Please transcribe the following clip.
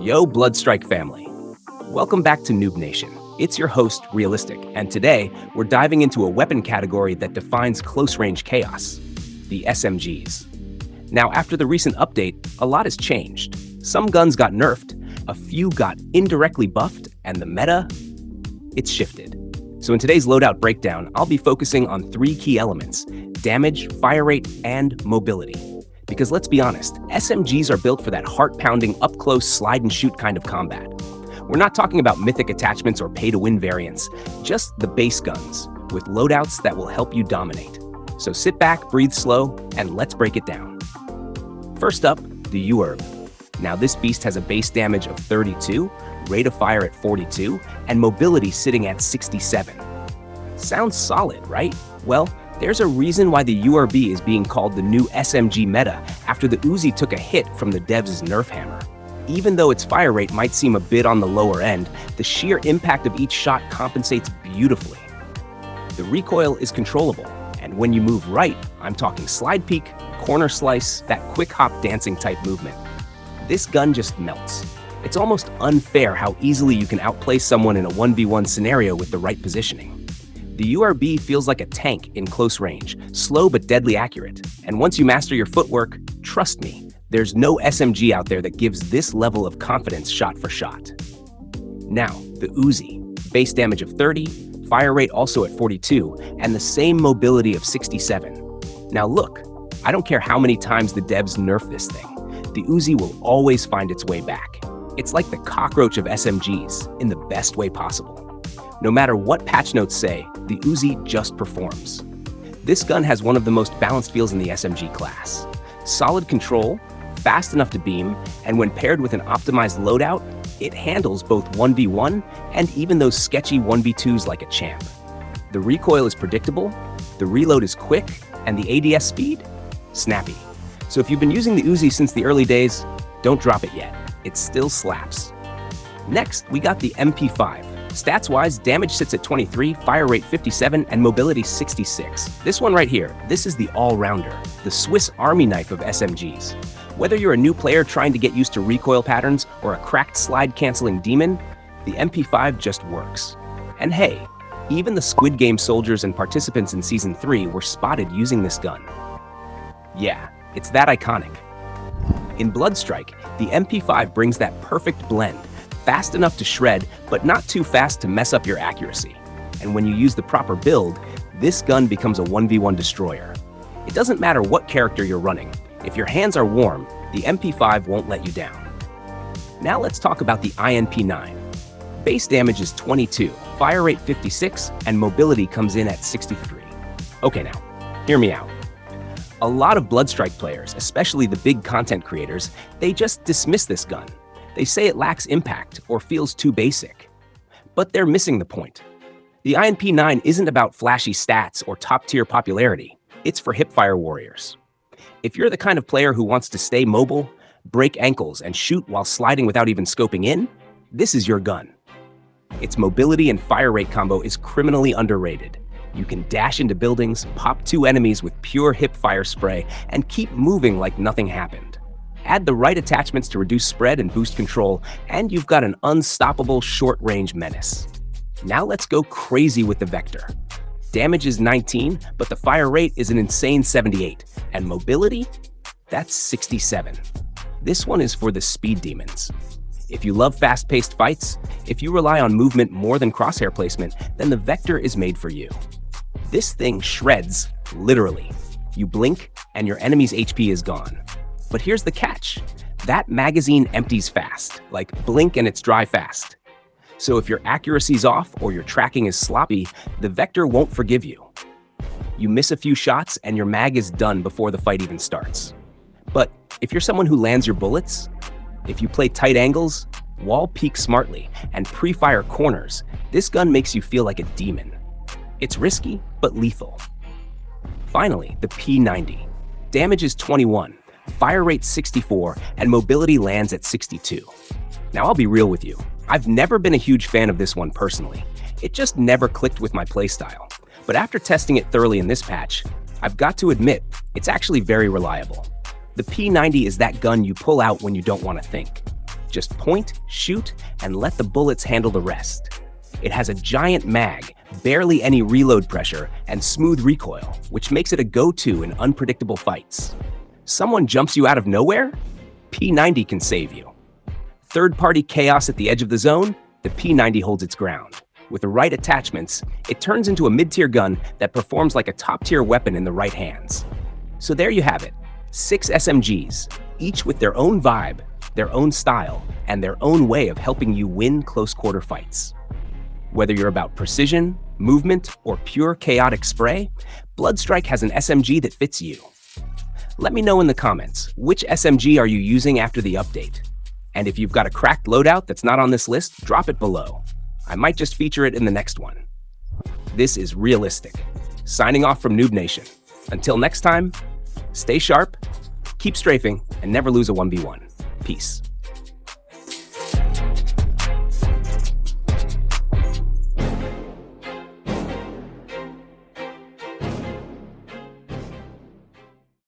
Yo, BloodStrike family. Welcome back to NoobNation. It's your host, Realistic, and today we're diving into a weapon category that defines close-range chaos, the SMGs. Now, after the recent update, a lot has changed. Some guns got nerfed, a few got indirectly buffed, and the meta, it's shifted. So in today's loadout breakdown, I'll be focusing on three key elements: damage, fire rate, and mobility. Because let's be honest, SMGs are built for that heart-pounding, up-close, slide-and-shoot kind of combat. We're not talking about mythic attachments or pay-to-win variants, just the base guns, with loadouts that will help you dominate. So sit back, breathe slow, and let's break it down. First up, the URB. Now this beast has a base damage of 32, rate of fire at 42, and mobility sitting at 67. Sounds solid, right? Well, there's a reason why the URB is being called the new SMG meta after the UZI took a hit from the devs' nerf hammer. Even though its fire rate might seem a bit on the lower end, the sheer impact of each shot compensates beautifully. The recoil is controllable, and when you move right, I'm talking slide peek, corner slice, that quick hop dancing type movement. This gun just melts. It's almost unfair how easily you can outplay someone in a 1v1 scenario with the right positioning. The URB feels like a tank in close range, slow but deadly accurate. And once you master your footwork, trust me, there's no SMG out there that gives this level of confidence shot for shot. Now, the UZI, base damage of 30, fire rate also at 42, and the same mobility of 67. Now look, I don't care how many times the devs nerf this thing, the UZI will always find its way back. It's like the cockroach of SMGs, in the best way possible. No matter what patch notes say, the UZI just performs. This gun has one of the most balanced feels in the SMG class. Solid control, fast enough to beam, and when paired with an optimized loadout, it handles both 1v1 and even those sketchy 1v2s like a champ. The recoil is predictable, the reload is quick, and the ADS speed? Snappy. So if you've been using the UZI since the early days, don't drop it yet. It still slaps. Next, we got the MP5. Stats-wise, damage sits at 23, fire rate 57, and mobility 66. This one right here, this is the all-rounder, the Swiss Army knife of SMGs. Whether you're a new player trying to get used to recoil patterns or a cracked slide-canceling demon, the MP5 just works. And hey, even the Squid Game soldiers and participants in Season 3 were spotted using this gun. Yeah, it's that iconic. In BloodStrike, the MP5 brings that perfect blend, fast enough to shred, but not too fast to mess up your accuracy. And when you use the proper build, this gun becomes a 1v1 destroyer. It doesn't matter what character you're running. If your hands are warm, the MP5 won't let you down. Now let's talk about the INP9. Base damage is 22, fire rate 56, and mobility comes in at 63. Okay now, hear me out. A lot of BloodStrike players, especially the big content creators, they just dismiss this gun. They say it lacks impact or feels too basic. But they're missing the point. The INP9 isn't about flashy stats or top-tier popularity. It's for hipfire warriors. If you're the kind of player who wants to stay mobile, break ankles, and shoot while sliding without even scoping in, this is your gun. Its mobility and fire rate combo is criminally underrated. You can dash into buildings, pop 2 enemies with pure hipfire spray, and keep moving like nothing happened. Add the right attachments to reduce spread and boost control, and you've got an unstoppable short-range menace. Now let's go crazy with the Vector. Damage is 19, but the fire rate is an insane 78, and mobility? That's 67. This one is for the speed demons. If you love fast-paced fights, if you rely on movement more than crosshair placement, then the Vector is made for you. This thing shreds, literally. You blink, and your enemy's HP is gone. But here's the catch. That magazine empties fast, like blink and it's dry fast. So if your accuracy's off or your tracking is sloppy, the Vector won't forgive you. You miss a few shots and your mag is done before the fight even starts. But if you're someone who lands your bullets, if you play tight angles, wall peek smartly, and pre-fire corners, this gun makes you feel like a demon. It's risky, but lethal. Finally, the P90. Damage is 21. Fire rate 64, and mobility lands at 62. Now I'll be real with you, I've never been a huge fan of this one personally. It just never clicked with my playstyle. But after testing it thoroughly in this patch, I've got to admit, it's actually very reliable. The P90 is that gun you pull out when you don't want to think. Just point, shoot, and let the bullets handle the rest. It has a giant mag, barely any reload pressure, and smooth recoil, which makes it a go-to in unpredictable fights. Someone jumps you out of nowhere? P90 can save you. Third-party chaos at the edge of the zone? The P90 holds its ground. With the right attachments, it turns into a mid-tier gun that performs like a top-tier weapon in the right hands. So there you have it, 6 SMGs, each with their own vibe, their own style, and their own way of helping you win close-quarter fights. Whether you're about precision, movement, or pure chaotic spray, BloodStrike has an SMG that fits you. Let me know in the comments, which SMG are you using after the update? And if you've got a cracked loadout that's not on this list, drop it below. I might just feature it in the next one. This is Realistic, signing off from NoobNation. Until next time, stay sharp, keep strafing, and never lose a 1v1. Peace.